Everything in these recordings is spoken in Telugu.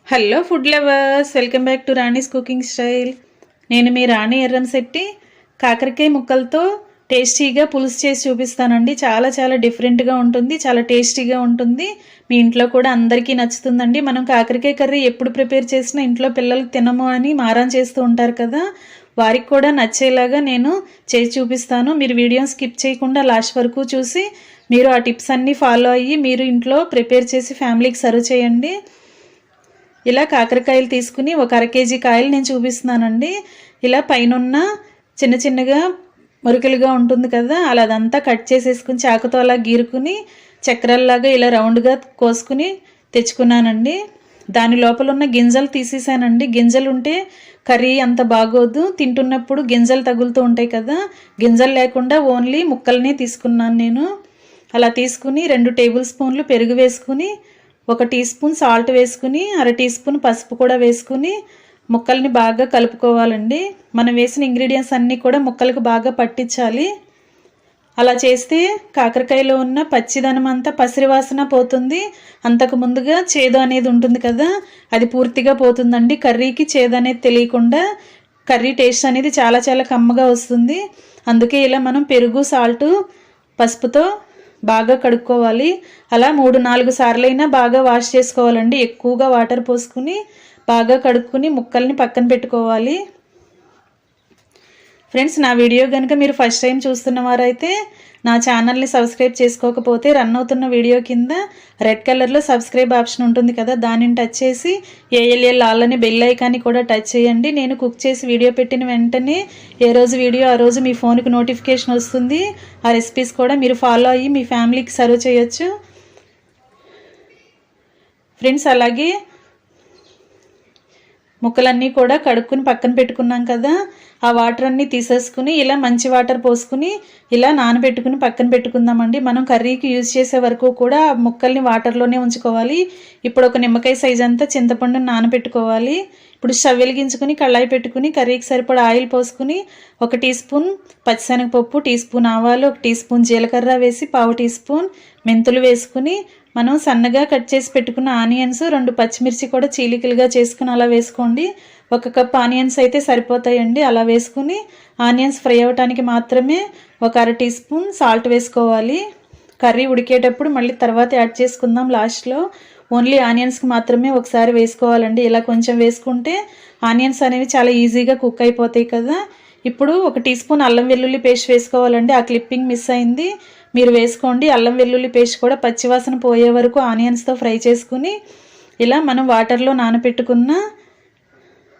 Hello food lovers, welcome back to Rani's cooking style. నేను మీ రాణి ఎర్రంశెట్టి. కాకరకాయ ముక్కలతో టేస్టీగా పులుసు చేసి చూపిస్తానండి. చాలా చాలా డిఫరెంట్గా ఉంటుంది, చాలా టేస్టీగా ఉంటుంది. మీ ఇంట్లో కూడా అందరికీ నచ్చుతుందండి. మనం కాకరకాయ కర్రీ ఎప్పుడు ప్రిపేర్ చేసినా ఇంట్లో పిల్లలు తినము అని మారం చేస్తూ ఉంటారు కదా, వారికి కూడా నచ్చేలాగా నేను చేసి చూపిస్తాను. మీరు వీడియో స్కిప్ చేయకుండా లాస్ట్ వరకు చూసి మీరు ఆ టిప్స్ అన్నీ ఫాలో అయ్యి మీరు ఇంట్లో ప్రిపేర్ చేసి ఫ్యామిలీకి సర్వ్ చేయండి. ఇలా కాకరకాయలు తీసుకుని ఒక అర కేజీ కాయలు నేను చూపిస్తున్నానండి. ఇలా పైన చిన్న చిన్నగా మురికలుగా ఉంటుంది కదా, అలా అదంతా కట్ చేసేసుకుని చాకుతో అలా గీరుకుని చక్రాల్లాగా ఇలా రౌండ్గా కోసుకుని తెచ్చుకున్నానండి. దాని లోపల ఉన్న గింజలు తీసేసానండి. గింజలు ఉంటే కర్రీ అంత బాగోదు, తింటున్నప్పుడు గింజలు తగులుతూ ఉంటాయి కదా, గింజలు లేకుండా ఓన్లీ ముక్కల్ని తీసుకున్నాను నేను. అలా తీసుకుని 2 టేబుల్ స్పూన్లు పెరుగు వేసుకుని 1 టీ స్పూన్ సాల్ట్ వేసుకుని అర టీ స్పూన్ పసుపు కూడా వేసుకుని ముక్కల్ని బాగా కలుపుకోవాలండి. మనం వేసిన ఇంగ్రీడియంట్స్ అన్నీ కూడా ముక్కలకు బాగా పట్టించాలి. అలా చేస్తే కాకరకాయలో ఉన్న పచ్చిదనం అంతా పసిరివాసన పోతుంది. అంతకు ముందుగా చేదు అనేది ఉంటుంది కదా, అది పూర్తిగా పోతుందండి. కర్రీకి చేదు అనేది తెలియకుండా కర్రీ టేస్ట్ అనేది చాలా చాలా కమ్మగా వస్తుంది. అందుకే ఇలా మనం పెరుగు సాల్ట్ పసుపుతో బాగా కడుక్కోవాలి. అలా 3-4 సార్లైనా బాగా వాష్ చేసుకోవాలండి. ఎక్కువగా వాటర్ పోసుకుని బాగా కడుక్కుని ముక్కల్ని పక్కన పెట్టుకోవాలి. ఫ్రెండ్స్, నా వీడియో కనుక మీరు ఫస్ట్ టైం చూస్తున్నవారైతే నా ఛానల్ని సబ్స్క్రైబ్ చేసుకోకపోతే రన్ అవుతున్న వీడియో కింద రెడ్ కలర్లో సబ్స్క్రైబ్ ఆప్షన్ ఉంటుంది కదా, దానిని టచ్ చేసి ఏఎల్ఎల్ ఆల్ అనే బెల్ ఐకాన్ని కూడా టచ్ చేయండి. నేను కుక్ చేసి వీడియో పెట్టిన వెంటనే ఏ రోజు వీడియో ఆ రోజు మీ ఫోన్కి నోటిఫికేషన్ వస్తుంది. ఆ రెసిపీస్ కూడా మీరు ఫాలో అయ్యి మీ ఫ్యామిలీకి సర్వ్ చేయొచ్చు. ఫ్రెండ్స్, అలాగే ముక్కలన్నీ కూడా కడుక్కుని పక్కన పెట్టుకున్నాం కదా, ఆ వాటర్ అన్నీ తీసేసుకుని ఇలా మంచి వాటర్ పోసుకుని ఇలా నానబెట్టుకుని పక్కన పెట్టుకుందామండి. మనం కర్రీకి యూజ్ చేసే వరకు కూడా ఆ ముక్కల్ని వాటర్లోనే ఉంచుకోవాలి. ఇప్పుడు ఒక నిమ్మకాయ సైజ్ అంతా చింతపండుని నానబెట్టుకోవాలి. ఇప్పుడు స్టవ్ వెలిగించుకుని కళాయి పెట్టుకుని కర్రీకి సరిపడా ఆయిల్ పోసుకుని 1 టీ స్పూన్ పచ్చిశనగపప్పు, టీ స్పూన్ ఆవాలు, 1 టీ స్పూన్ జీలకర్ర వేసి 1/2 టీ స్పూన్ మెంతులు వేసుకుని మనం సన్నగా కట్ చేసి పెట్టుకున్న ఆనియన్స్, 2 పచ్చిమిర్చి కూడా చీలికలుగా చేసుకుని అలా వేసుకోండి. 1 కప్ ఆనియన్స్ అయితే సరిపోతాయండి. అలా వేసుకుని ఆనియన్స్ ఫ్రై అవ్వటానికి మాత్రమే 1 అర టీ స్పూన్ సాల్ట్ వేసుకోవాలి. కర్రీ ఉడికేటప్పుడు మళ్ళీ తర్వాత యాడ్ చేసుకుందాం లాస్ట్లో. ఓన్లీ ఆనియన్స్కి మాత్రమే ఒకసారి వేసుకోవాలండి. ఇలా కొంచెం వేసుకుంటే ఆనియన్స్ అనేవి చాలా ఈజీగా కుక్ అయిపోతాయి కదా. ఇప్పుడు 1 టీ స్పూన్ అల్లం వెల్లుల్లి పేస్ట్ వేసుకోవాలండి. ఆ క్లిప్పింగ్ మిస్ అయింది, మీరు వేసుకోండి. అల్లం వెల్లుల్లి పేస్ట్ కూడా పచ్చివాసన పోయే వరకు ఆనియన్స్తో ఫ్రై చేసుకుని ఇలా మనం వాటర్లో నానబెట్టుకున్న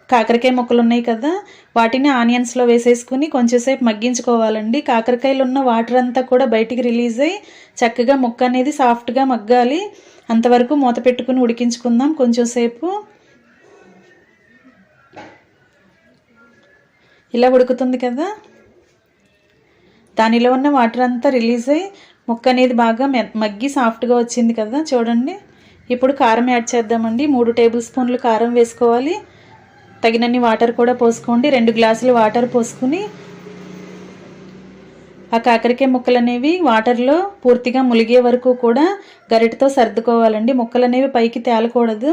కాకరకాయ ముక్కలు ఉన్నాయి కదా, వాటిని ఆనియన్స్లో వేసేసుకుని కొంచెంసేపు మగ్గించుకోవాలండి. కాకరకాయలు ఉన్న వాటర్ అంతా కూడా బయటికి రిలీజ్ అయ్యి చక్కగా ముక్క అనేది సాఫ్ట్గా మగ్గాలి. అంతవరకు మూత పెట్టుకుని ఉడికించుకుందాం కొంచెంసేపు. ఇలా ఉడుకుతుంది కదా, దానిలో ఉన్న వాటర్ అంతా రిలీజ్ అయ్యి ముక్క అనేది బాగా మగ్గి సాఫ్ట్గా వచ్చింది కదా, చూడండి. ఇప్పుడు కారం యాడ్ చేద్దామండి. 3 టేబుల్ స్పూన్లు కారం వేసుకోవాలి. తగినన్ని వాటర్ కూడా పోసుకోండి. 2 గ్లాసులు వాటర్ పోసుకుని ఆ కాకరకాయ ముక్కలు అనేవి వాటర్లో పూర్తిగా ములిగే వరకు కూడా గరిటతో సర్దుకోవాలండి. ముక్కలు అనేవి పైకి తేలకూడదు.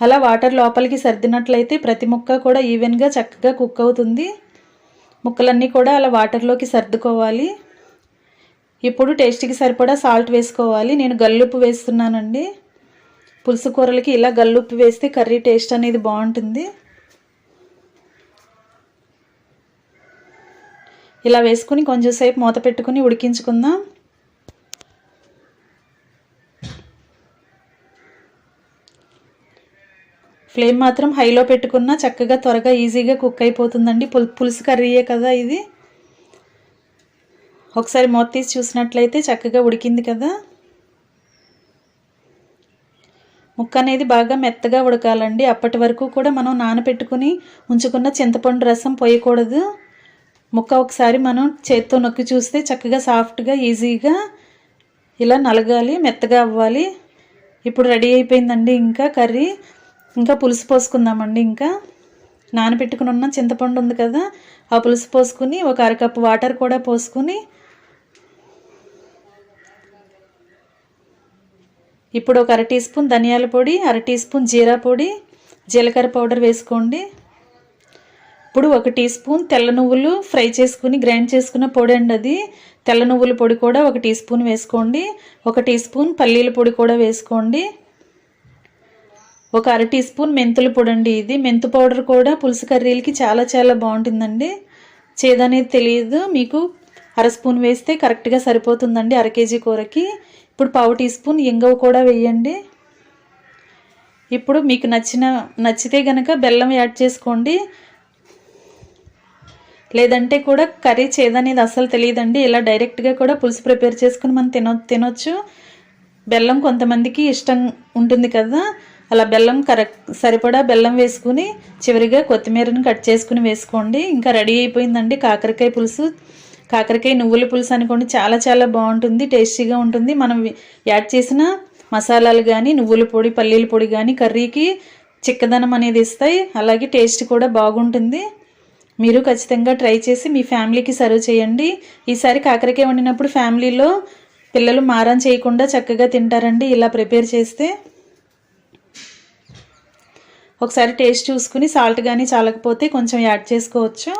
అలా వాటర్ లోపలికి సర్దినట్లయితే ప్రతి ముక్క కూడా ఈవెన్గా చక్కగా కుక్ అవుతుంది. ముక్కలన్నీ కూడా అలా వాటర్లోకి సర్దుకోవాలి. ఇప్పుడు టేస్ట్కి సరిపడా సాల్ట్ వేసుకోవాలి. నేను గల్లుప్పు వేస్తున్నానండి. పులుసు కూరలకి ఇలా గల్లుప్పు వేస్తే కర్రీ టేస్ట్ అనేది బాగుంటుంది. ఇలా వేసుకుని కొంచెంసేపు మూత పెట్టుకుని ఉడికించుకుందాం. ఫ్లేమ్ మాత్రం హైలో పెట్టుకున్నా చక్కగా త్వరగా ఈజీగా కుక్ అయిపోతుందండి. పులుసు కర్రీయే కదా ఇది. ఒకసారి మూత తీసి చూసినట్లయితే చక్కగా ఉడికింది కదా. ముక్క అనేది బాగా మెత్తగా ఉడకాలండి. అప్పటి వరకు కూడా మనం నానబెట్టుకుని ఉంచుకున్న చింతపండు రసం పోయకూడదు. ముక్క ఒకసారి మనం చేత్తో నొక్కి చూస్తే చక్కగా సాఫ్ట్గా ఈజీగా ఇలా నలగాలి, మెత్తగా అవ్వాలి. ఇప్పుడు రెడీ అయిపోయిందండి. ఇంకా కర్రీ, ఇంకా పులుసు పోసుకుందామండి. ఇంకా నానబెట్టుకుని ఉన్న చింతపండు ఉంది కదా, ఆ పులుసు పోసుకుని 1 అర కప్పు వాటర్ కూడా పోసుకుని ఇప్పుడు ఒక 1/2 టీ స్పూన్ ధనియాల పొడి, 1/2 టీ స్పూన్ జీరా పొడి, జీలకర్ర పౌడర్ వేసుకోండి. ఇప్పుడు 1 టీ స్పూన్ తెల్ల నువ్వులు ఫ్రై చేసుకుని గ్రైండ్ చేసుకున్న పొడి అండి అది. తెల్ల నువ్వుల పొడి కూడా 1 టీ స్పూన్ వేసుకోండి. 1 టీ స్పూన్ పల్లీల పొడి కూడా వేసుకోండి. ఒక 1/2 టీ స్పూన్ మెంతుల పొడి అండి ఇది. మెంతు పౌడర్ కూడా పులుసు కర్రీలకి చాలా చాలా బాగుంటుందండి. చేదనేది తెలియదు. మీకు 1/2 స్పూన్ వేస్తే కరెక్ట్గా సరిపోతుందండి 1/2 కేజీ కూరకి. ఇప్పుడు 1/2 టీ స్పూన్ ఇంగువ కూడా వేయండి. ఇప్పుడు మీకు నచ్చితే గనక బెల్లం యాడ్ చేసుకోండి. లేదంటే కూడా కర్రీ చేదనేది అస్సలు తెలియదండి. ఇలా డైరెక్ట్గా కూడా పులుసు ప్రిపేర్ చేసుకుని మనం తినొచ్చు. బెల్లం కొంతమందికి ఇష్టం ఉంటుంది కదా, అలా బెల్లం సరిపడా బెల్లం వేసుకుని చివరిగా కొత్తిమీరని కట్ చేసుకుని వేసుకోండి. ఇంకా రెడీ అయిపోయిందండి కాకరకాయ పులుసు. కాకరకాయ నువ్వుల పులుసు అనుకోండి, చాలా చాలా బాగుంటుంది, టేస్టీగా ఉంటుంది. మనం యాడ్ చేసిన మసాలాలు కానీ నువ్వుల పొడి పల్లీల పొడి కానీ కర్రీకి చిక్కదనం అనేది ఇస్తాయి. అలాగే టేస్ట్ కూడా బాగుంటుంది. మీరు ఖచ్చితంగా ట్రై చేసి మీ ఫ్యామిలీకి సర్వ్ చేయండి. ఈసారి కాకరకాయ వండినప్పుడు ఫ్యామిలీలో పిల్లలు మారం చేయకుండా చక్కగా తింటారండి ఇలా ప్రిపేర్ చేస్తే. ఒకసారి టేస్ట్ చూసుకుని సాల్ట్ కానీ చాలకపోతే కొంచెం యాడ్ చేసుకోవచ్చు.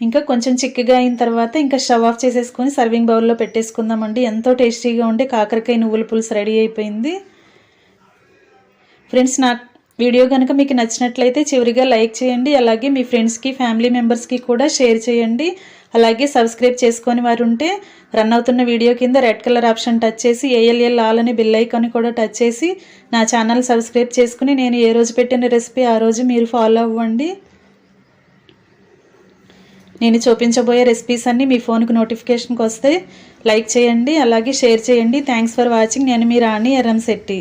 ఇంకా కొంచెం చిక్కగా అయిన తర్వాత ఇంకా స్టవ్ ఆఫ్ చేసేసుకొని సర్వింగ్ బౌల్లో పెట్టేసుకుందామండి. ఎంతో టేస్టీగా ఉండే కాకరకాయ నువ్వుల పులుసు రెడీ అయిపోయింది. ఫ్రెండ్స్, నా వీడియో కనుక మీకు నచ్చినట్లయితే చివరిగా లైక్ చేయండి. అలాగే మీ ఫ్రెండ్స్కి ఫ్యామిలీ మెంబర్స్కి కూడా షేర్ చేయండి. అలాగే సబ్స్క్రైబ్ చేసుకొని వారు ఉంటే రన్ అవుతున్న వీడియో కింద రెడ్ కలర్ ఆప్షన్ టచ్ చేసి ALL ఆల్ అనే బెల్ ఐకాన్ కూడా టచ్ చేసి నా ఛానల్ సబ్స్క్రైబ్ చేసుకుని నేను ఏ రోజు పెట్టిన రెసిపీ ఆ రోజు మీరు ఫాలో అవ్వండి. నేను చూపించబోయే రెసిపీస్ అన్నీ మీ ఫోన్కి నోటిఫికేషన్కి వస్తే లైక్ చేయండి, అలాగే షేర్ చేయండి. Thanks for watching. నేను మీ రాణి ఎర్రంశెట్టి.